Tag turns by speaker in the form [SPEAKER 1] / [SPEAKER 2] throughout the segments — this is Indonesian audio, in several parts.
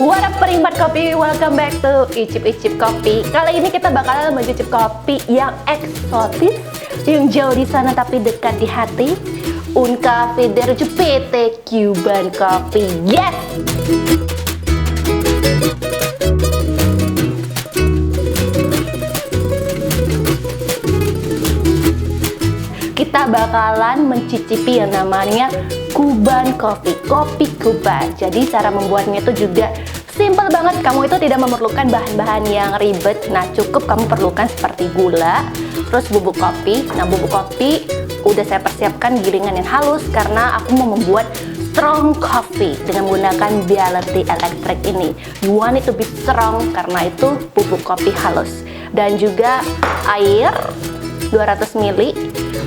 [SPEAKER 1] What up penikmat kopi, welcome back to Icip-Icip Kopi. Kali ini kita bakalan mencicip kopi yang eksotis, yang jauh di sana tapi dekat di hati. Un Cafe dari PT Cuban Coffee. Yes! Kita bakalan mencicipi yang namanya Cuban Coffee, kopi Kuba. Jadi cara membuatnya itu juga simple banget. Kamu itu tidak memerlukan bahan-bahan yang ribet. Nah, cukup kamu perlukan seperti gula, terus bubuk kopi. Nah, bubuk kopi udah saya persiapkan gilingan yang halus karena aku mau membuat strong coffee dengan menggunakan Bialetti Electric ini. You want it to be strong karena itu bubuk kopi halus. Dan juga air 200 ml.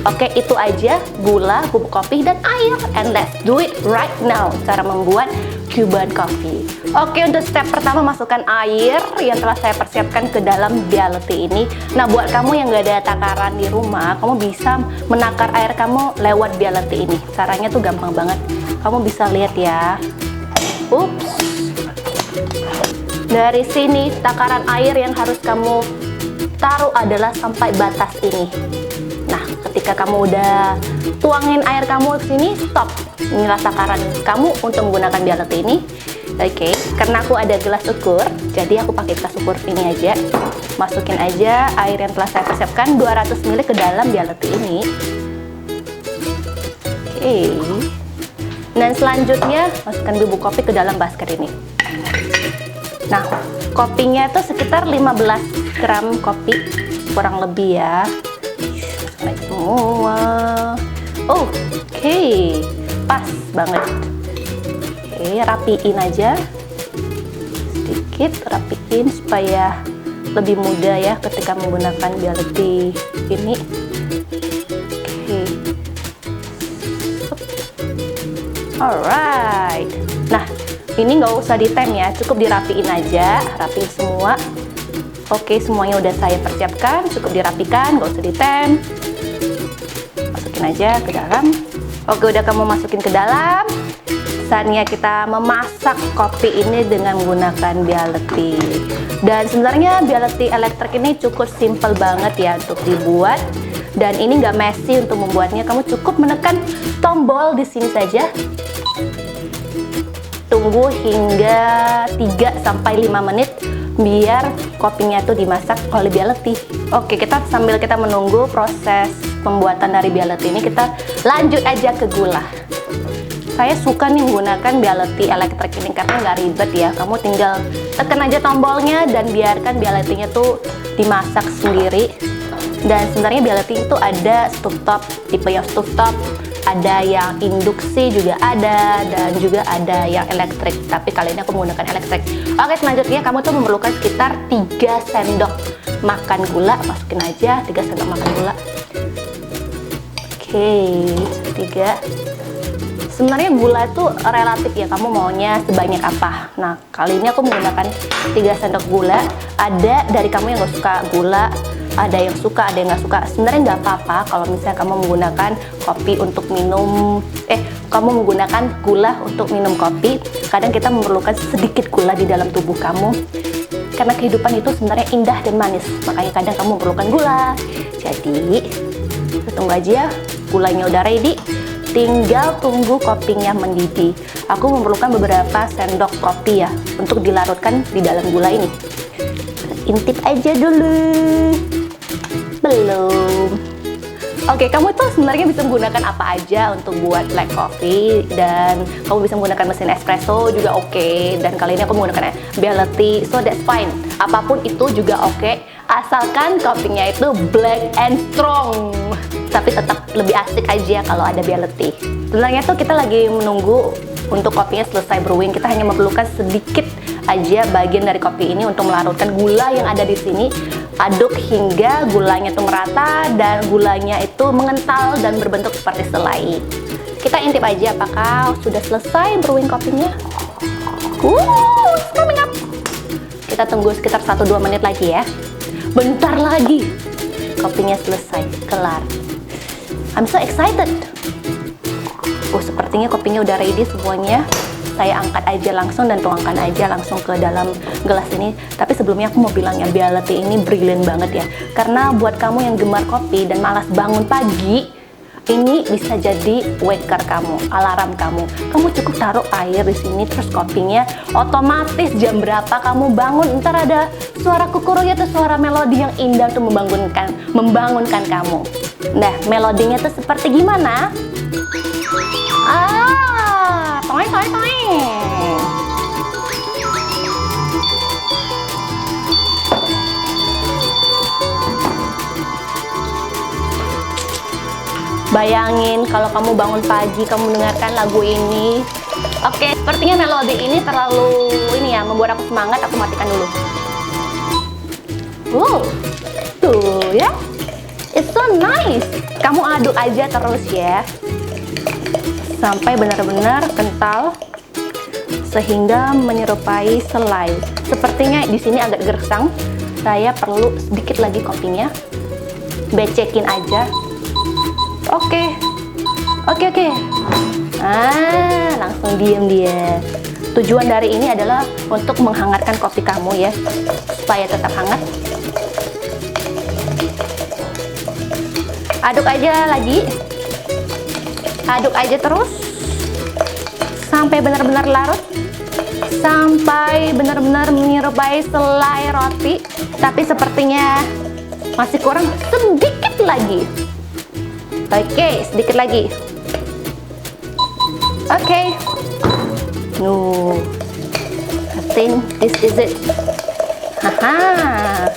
[SPEAKER 1] Oke, itu aja, gula, bubuk kopi, dan air. And let's do it right now, cara membuat Cuban Coffee. Oke, untuk step pertama masukkan air yang telah saya persiapkan ke dalam Bialetti ini. Nah, buat kamu yang gak ada takaran di rumah, kamu bisa menakar air kamu lewat Bialetti ini. Caranya tuh gampang banget. Kamu bisa lihat ya. Ups. Dari sini, takaran air yang harus kamu taruh adalah sampai batas ini. Nah, ketika kamu udah tuangin air kamu ke sini, stop. Inilah takaran kamu untuk menggunakan Bialetti ini. Oke, karena aku ada gelas ukur, jadi aku pakai gelas ukur ini aja. Masukin aja air yang telah saya persiapkan 200 ml ke dalam Bialetti ini. Oke. Dan selanjutnya masukkan bubuk kopi ke dalam basket ini. Nah, kopinya itu sekitar 15 gram kopi, kurang lebih ya. Semua. Oke, pas banget. Oke, rapiin aja sedikit, rapiin supaya lebih mudah ya ketika menggunakan Bialetti ini. Oke, alright. Nah, ini nggak usah ditem ya, cukup dirapiin aja, rapiin semua. Oke, semuanya udah saya persiapkan, cukup dirapikan, nggak usah ditem. Masukin aja ke dalam. Oke, udah kamu masukin ke dalam. Saatnya kita memasak kopi ini dengan menggunakan Bialetti. Dan sebenarnya Bialetti Electric ini cukup simple banget ya untuk dibuat. Dan ini nggak messy untuk membuatnya. Kamu cukup menekan tombol di sini saja. Tunggu hingga 3-5 menit biar kopinya tuh dimasak oleh Bialetti. Oke, sambil kita menunggu proses pembuatan dari Bialetti ini, kita lanjut aja ke gula. Saya suka nih menggunakan Bialetti Electric ini karena nggak ribet ya. Kamu tinggal tekan aja tombolnya dan biarkan Bialettinya tuh dimasak sendiri. Dan sebenarnya Bialetti itu ada stoovetop, tipe yang stoovetop, ada yang induksi juga ada, dan juga ada yang elektrik. Tapi kali ini aku menggunakan elektrik. Oke, selanjutnya kamu tuh memerlukan sekitar 3 sendok makan gula. Masukin aja 3 sendok makan gula. Oke, 3. Sebenarnya gula itu relatif ya, kamu maunya sebanyak apa. Nah, kali ini aku menggunakan 3 sendok gula. Ada dari kamu yang gak suka gula, ada yang suka, ada yang nggak suka. Sebenarnya nggak apa-apa kalau misalnya kamu menggunakan kopi untuk minum, kamu menggunakan gula untuk minum kopi. Kadang kita memerlukan sedikit gula di dalam tubuh kamu karena kehidupan itu sebenarnya indah dan manis, makanya kadang kamu memerlukan gula. Jadi tunggu aja, gulanya udah ready, tinggal tunggu kopinya mendidih. Aku memerlukan beberapa sendok kopi ya untuk dilarutkan di dalam gula ini. Intip aja dulu. Belum. Oke, kamu tuh sebenarnya bisa menggunakan apa aja untuk buat black coffee, dan kamu bisa menggunakan mesin espresso juga oke. Dan kali ini aku menggunakan Bialetti, so that's fine. Apapun itu juga oke, asalkan kopinya itu black and strong. Tapi tetap lebih asik aja kalau ada Bialetti. Sebenarnya tuh kita lagi menunggu untuk kopinya selesai brewing. Kita hanya memerlukan sedikit aja bagian dari kopi ini untuk melarutkan gula yang ada di sini. Aduk hingga gulanya itu merata dan gulanya itu mengental dan berbentuk seperti selai. Kita intip aja apakah sudah selesai brewing kopinya. It's coming up. Kita tunggu sekitar 1-2 menit lagi ya. Bentar lagi kopinya selesai, kelar. I'm so excited. Sepertinya kopinya udah ready semuanya. saya angkat aja langsung dan tuangkan aja langsung ke dalam gelas ini. Tapi sebelumnya aku mau bilang ya, Bea Latte ini brilliant banget ya. Karena buat kamu yang gemar kopi dan malas bangun pagi, ini bisa jadi waker kamu, alarm kamu. Kamu cukup taruh air di sini, terus kopinya otomatis jam berapa kamu bangun, ntar ada suara kukuruya atau suara melodi yang indah untuk membangunkan kamu. Nah, melodinya tuh seperti gimana? Toing toing toing. Bayangin kalau kamu bangun pagi, kamu mendengarkan lagu ini. Oke, sepertinya melodi ini terlalu membuat aku semangat. Aku matikan dulu. Tuh ya, it's so nice. Kamu aduk aja terus ya, sampai benar-benar kental sehingga menyerupai selai. Sepertinya di sini agak gersang. Saya perlu sedikit lagi kopinya. Becekin aja. Oke. Langsung diem dia. Tujuan dari ini adalah untuk menghangatkan kopi kamu ya, supaya tetap hangat. Aduk aja lagi. Aduk aja terus sampai benar-benar larut, sampai benar-benar menyerupai selai roti. Tapi sepertinya masih kurang sedikit lagi. Oke, sedikit lagi. Oke. No, I think this is it. Haha.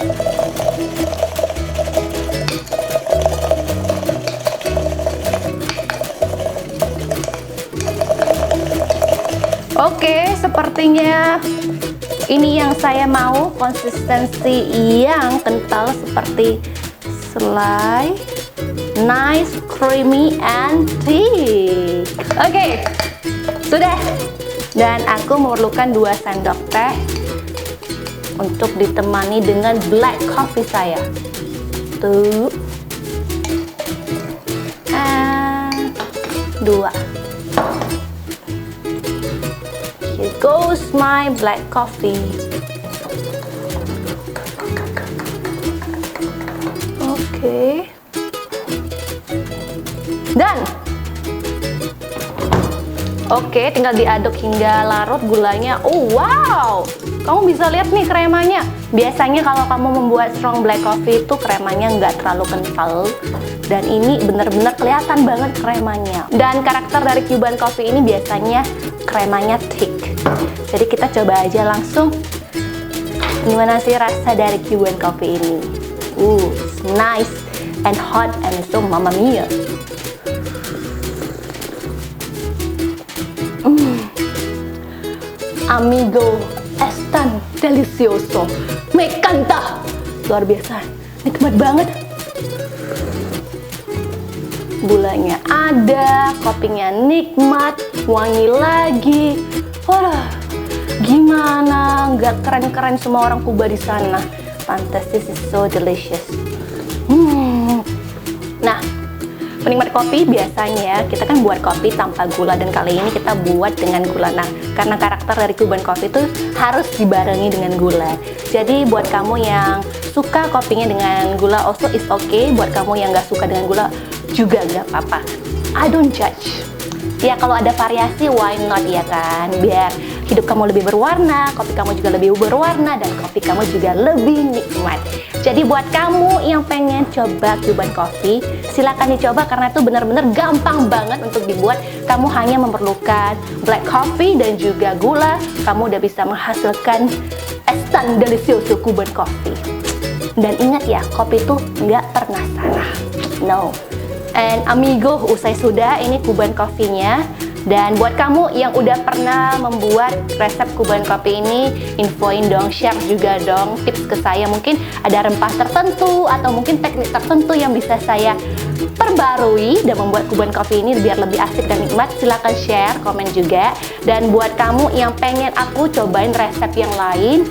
[SPEAKER 1] Oke, sepertinya ini yang saya mau, konsistensi yang kental seperti selai. Nice, creamy, and thick. Oke, sudah. Dan aku memerlukan 2 sendok teh untuk ditemani dengan black coffee saya. Tuh. 2. Here goes my black coffee. Oke. Dan oke, tinggal diaduk hingga larut gulanya. Oh wow, kamu bisa lihat nih kremanya. Biasanya kalau kamu membuat strong black coffee itu kremanya nggak terlalu kental, dan ini benar-benar kelihatan banget kremanya. Dan karakter dari Cuban coffee ini biasanya kremanya thick. Jadi kita coba aja langsung gimana sih rasa dari Cuban coffee ini. It's nice and hot and so mamma mia. Amigo, es tan delicioso, me encanta. Luar biasa, nikmat banget. Gulanya ada, kopinya nikmat, wangi lagi. Waduh, gimana? Nggak keren-keren semua orang Kuba di sana. Fantastic, is so delicious. Nah, penikmat kopi biasanya kita kan buat kopi tanpa gula, dan kali ini kita buat dengan gula. Nah, karena karakter dari Cuban coffee itu harus dibarengi dengan gula. Jadi buat kamu yang suka kopinya dengan gula also is okay. Buat kamu yang nggak suka dengan gula juga nggak apa-apa. I don't judge. Ya kalau ada variasi why not ya kan? Biar hidup kamu lebih berwarna, kopi kamu juga lebih berwarna, dan kopi kamu juga lebih nikmat. Jadi buat kamu yang pengen coba Cuban coffee, silakan dicoba karena itu benar-benar gampang banget untuk dibuat. Kamu hanya memerlukan black coffee dan juga gula. Kamu udah bisa menghasilkan es tan delicioso Cuban coffee. Dan ingat ya, kopi itu nggak pernah salah. No. And amigo, usai sudah ini Cuban coffee-nya. Dan buat kamu yang udah pernah membuat resep Cuban coffee ini, infoin dong, share juga dong tips ke saya. Mungkin ada rempah tertentu atau mungkin teknik tertentu yang bisa saya perbarui dan membuat Cuban coffee ini biar lebih asik dan nikmat. Silahkan share, komen juga. Dan buat kamu yang pengen aku cobain resep yang lain,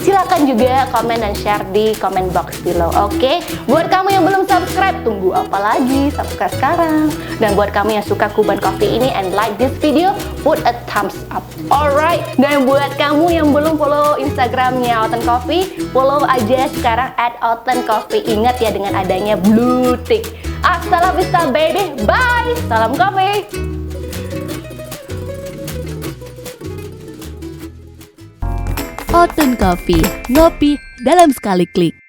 [SPEAKER 1] Silakan juga komen dan share di comment box below. Oke, buat kamu yang belum subscribe, tunggu apa lagi? Subscribe sekarang. Dan buat kamu yang suka Kuban Coffee ini and like this video, put a thumbs up. Alright. Dan buat kamu yang belum follow Instagramnya Autumn Coffee, follow aja sekarang @autumncoffee. Ingat ya, dengan adanya blue tick. Hasta la vista baby, bye. Salam kopi.
[SPEAKER 2] Autumn Coffee, ngopi dalam sekali klik.